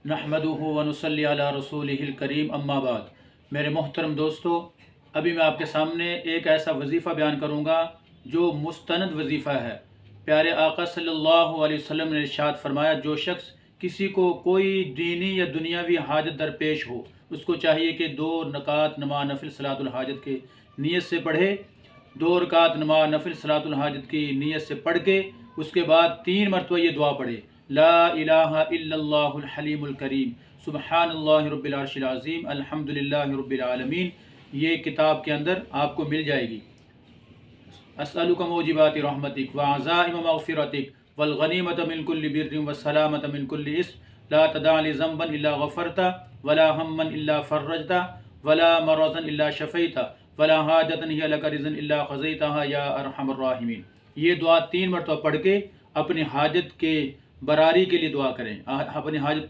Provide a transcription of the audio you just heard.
نحمدہ ونصلی علی رسولہ الکریم اما بعد۔ میرے محترم دوستو، ابھی میں آپ کے سامنے ایک ایسا وظیفہ بیان کروں گا جو مستند وظیفہ ہے۔ پیارے آقا صلی اللہ علیہ وسلم نے ارشاد فرمایا، جو شخص کسی کو کوئی دینی یا دنیاوی حاجت درپیش ہو، اس کو چاہیے کہ 2 رکعت نماز نفل صلاۃ الحاجت کے نیت سے پڑھے۔ 2 رکعت نماز نفل صلاۃ الحاجت کی نیت سے پڑھ کے اس کے بعد 3 مرتبہ یہ دعا پڑھے، لا الہ الا اللہ الحلیم الکریم، سبحان اللہ رب العرش العظیم، الحمدللہ رب العالمین۔ یہ کتاب کے اندر آپ کو مل جائے گی۔ اسألک موجبات رحمتک وعزائم مغفرتک والغنیمۃ من کل بر والسلامۃ من کل اسم، لا تدع لی ذنبا الا غفرتہ ولا ہما الا فرجتہ ولا مرضا الا شفیتہ ولا حاجۃ ہی لک رضا الا قضیتہا یا ارحم الراحمین۔ یہ دعا 3 مرتبہ پڑھ کے اپنی حاجت کے براری کے لیے دعا کریں، اپنی حاجت